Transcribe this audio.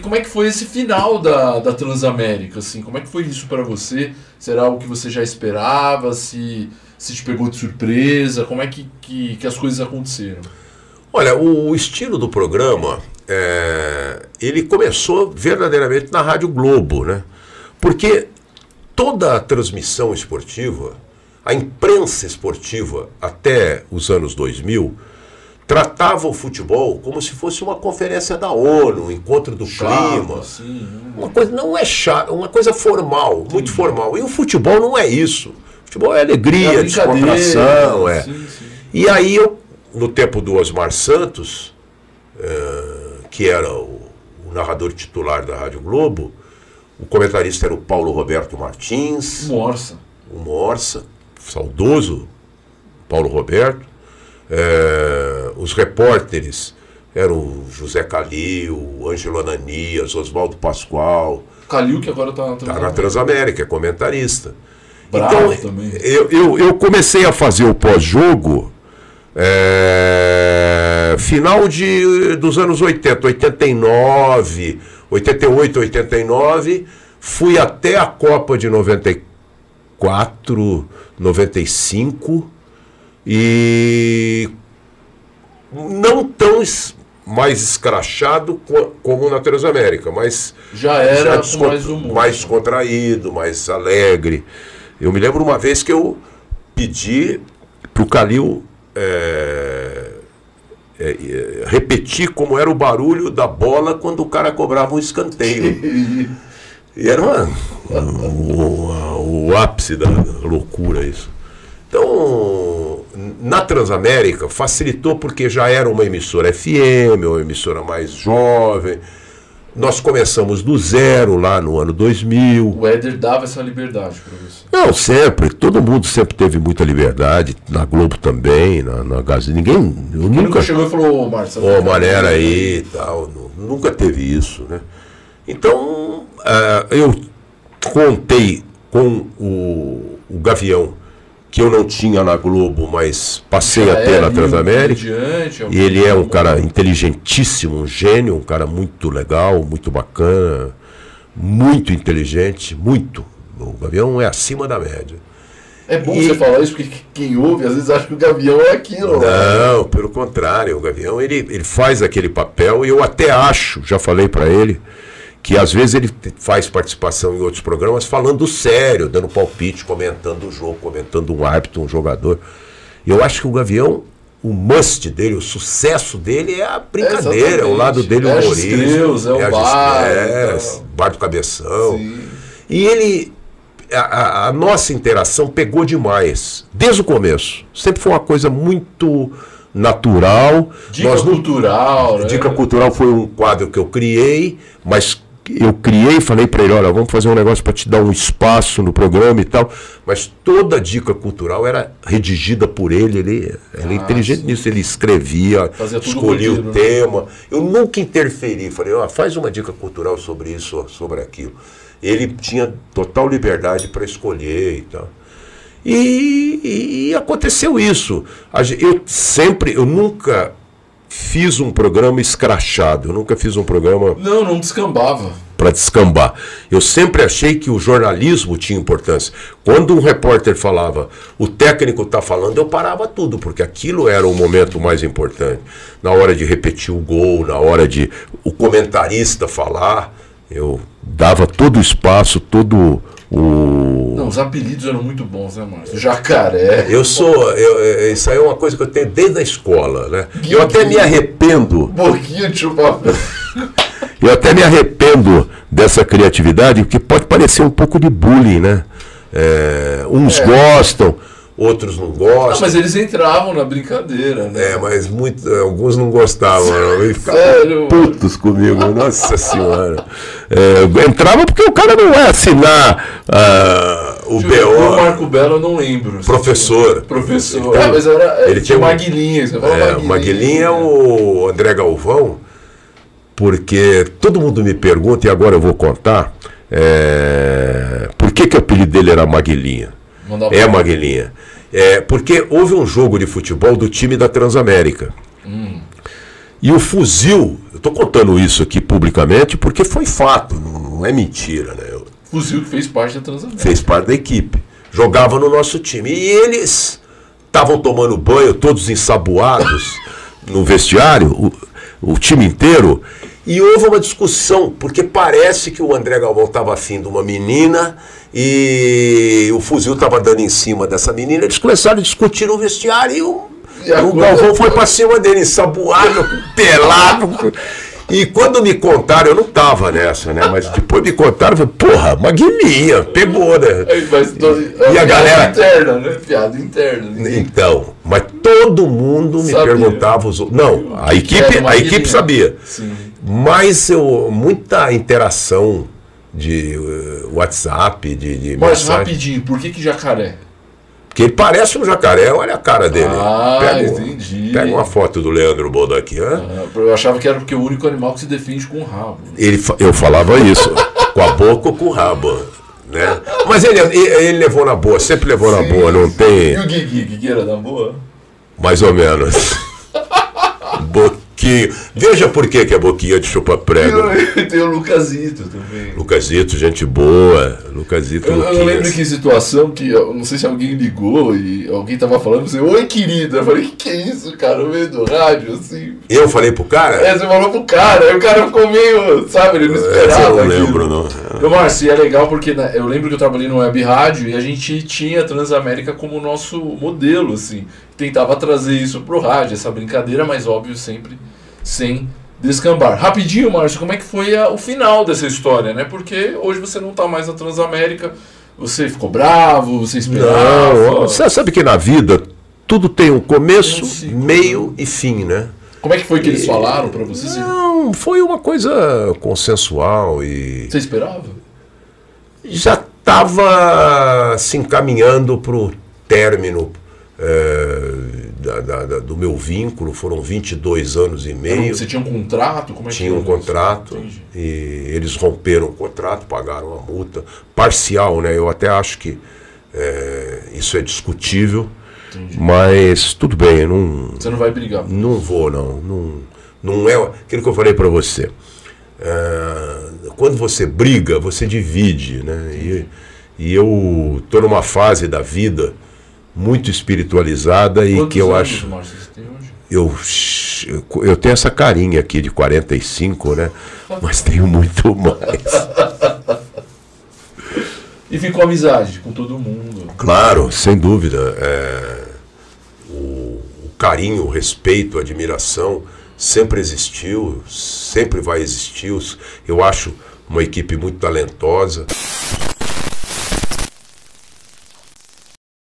como é que foi esse final da Transamérica, assim? Como é que foi isso para você? Será algo que você já esperava? Se te pegou de surpresa? Como é que as coisas aconteceram? Olha, o estilo do programa, ele começou verdadeiramente na Rádio Globo, né? Porque toda a transmissão esportiva, a imprensa esportiva até os anos 2000, tratava o futebol como se fosse uma conferência da ONU, um encontro do clima. Assim, uma coisa não é chata, uma coisa formal, muito formal. E o futebol não é isso. O futebol é alegria, descontração. Sim. E aí eu, no tempo do Osmar Santos, que era o narrador titular da Rádio Globo, o comentarista era o Paulo Roberto Martins. O Morsa, saudoso Paulo Roberto. Os repórteres eram o José Calil, o Ângelo Ananias, Oswaldo Pascoal. Calil, que agora está na Transamérica, é comentarista. Bravo então, também. Eu comecei a fazer o pós-jogo final dos anos 80, 89, 88, 89. Fui até a Copa de 94, 95. E não tão mais escrachado como na Transamérica, mas já era com mais humor, mais contraído, mais alegre. Eu me lembro uma vez que eu pedi para o Calil repetir como era o barulho da bola quando o cara cobrava um escanteio. E era o ápice da loucura isso. Então, na Transamérica facilitou porque já era uma emissora FM, uma emissora mais jovem. Nós começamos do zero lá no ano 2000. O Éder dava essa liberdade para você? Não, sempre. Todo mundo sempre teve muita liberdade. Na Globo também, na Gazeta. Ninguém nunca chegou e falou, Márcio, maneira aí e tal. Nunca teve isso, né? Então, eu contei com o Gavião, que eu não tinha na Globo, mas passei a ter na Transamérica. E ele é um cara inteligentíssimo, um gênio, um cara muito legal, muito bacana, muito inteligente, muito. O Gavião é acima da média. É bom você falar isso, porque quem ouve às vezes acha que o Gavião é aquilo. Não, pelo contrário, o Gavião ele faz aquele papel, e eu até acho, já falei para ele, que às vezes ele faz participação em outros programas falando sério, dando palpite, comentando o jogo, comentando um árbitro, um jogador. Eu acho que o Gavião, o must dele, o sucesso dele é a brincadeira, é o lado dele humorístico. É o bar do Cabeção. Sim. E ele, a nossa interação pegou demais, desde o começo. Sempre foi uma coisa muito natural. Dica cultural, né? Dica cultural foi um quadro que eu criei, mas eu criei e falei para ele, olha, vamos fazer um negócio para te dar um espaço no programa e tal, mas toda a dica cultural era redigida por ele, ele é inteligente nisso, ele escrevia, escolhia o tema, eu nunca interferi, falei, faz uma dica cultural sobre isso, sobre aquilo. Ele tinha total liberdade para escolher e tal. E aconteceu isso. Eu nunca fiz um programa escrachado, eu nunca fiz um programa... Não descambava. Para descambar. Eu sempre achei que o jornalismo tinha importância. Quando um repórter falava, o técnico está falando, eu parava tudo, porque aquilo era o momento mais importante. Na hora de repetir o gol, na hora de o comentarista falar, eu dava todo o espaço, todo o... Não, os apelidos eram muito bons, né, Márcio? Jacaré. Isso aí é uma coisa que eu tenho desde a escola, né? Eu até me arrependo. Boquinha de chupapé. Eu até me arrependo dessa criatividade, porque pode parecer um pouco de bullying, né? Uns gostam, outros não gostam. Não, mas eles entravam na brincadeira, né? Mas alguns não gostavam. E ficavam putos comigo, nossa senhora. Entrava porque o cara não vai assinar o BO. O Marco Belo eu não lembro. Professor. Então, mas ele tinha o Maguilinha. O Maguilinha é o André Galvão, porque todo mundo me pergunta, e agora eu vou contar, por que o apelido dele era Maguilinha? Maguilinha. Porque houve um jogo de futebol do time da Transamérica. E o Fuzil, eu estou contando isso aqui publicamente porque foi fato, não é mentira, né? Fuzil que fez parte da Transamérica. Fez parte da equipe. Jogava no nosso time. E eles estavam tomando banho, todos ensaboados no vestiário, o time inteiro. E houve uma discussão, porque parece que o André Galvão estava afim de uma menina e o Fuzil estava dando em cima dessa menina. Eles começaram a discutir no vestiário e o Galvão foi para cima dele, ensaboado, pelado. E quando me contaram, eu não tava nessa, né? Mas depois me contaram, eu falei, porra, maguilinha, pegou, né? E a galera interna, né? Piada interna. Então, mas todo mundo me perguntava os outros. Não, a equipe sabia. Sim. Mas muita interação de WhatsApp, de Mas mensagem. rapidinho, por que jacaré? Porque ele parece um jacaré, olha a cara dele. Entendi. Pega uma foto do Leandro Boldo aqui. Eu achava que era porque o único animal que se defende com o rabo. Eu falava isso, com a boca ou com o rabo. Né? Mas ele levou na boa, sempre levou na boa, não tem... E o Guigui era na boa? Mais ou menos. Boquinho. Veja por que é boquinha de chupa-prego. Tem o Lucasito também. Lucasito, gente boa. Lucasito, eu lembro que situação que, eu não sei se alguém ligou e alguém tava falando assim, oi querida. Eu falei, que é isso, cara? No meio do rádio, assim. Eu falei pro cara? Você falou pro cara. Aí o cara ficou meio, sabe, ele não esperava. Eu não lembro, não. Meu Márcio, é legal porque eu lembro que eu trabalhei no Web Rádio e a gente tinha a Transamérica como nosso modelo, assim. Tentava trazer isso pro rádio, essa brincadeira, mas óbvio, sempre sem descambar. Rapidinho, Márcio, como é que foi o final dessa história, né? Porque hoje você não tá mais na Transamérica, você ficou bravo, você esperava... Não, você sabe que na vida tudo tem um começo, meio e fim, né? Como é que foi que eles falaram pra você? Não, foi uma coisa consensual e... Você esperava? Já estava se encaminhando pro término do meu vínculo, foram 22 anos e meio. Você tinha um contrato? Como é tinha um contrato. Entendi. E eles romperam o contrato, pagaram a multa parcial, né? Eu até acho que isso é discutível. Entendi. Mas tudo bem, você não vai brigar? Não vou, não é aquilo que eu falei para você. Quando você briga, você divide, né? E eu estou numa fase da vida muito espiritualizada e Quantos que eu anos, acho... Márcio, você tem hoje? Eu tenho essa carinha aqui de 45, né? Mas tenho muito mais. E ficou amizade com todo mundo? Claro, sem dúvida. O carinho, o respeito, a admiração sempre existiu, sempre vai existir. Eu acho uma equipe muito talentosa.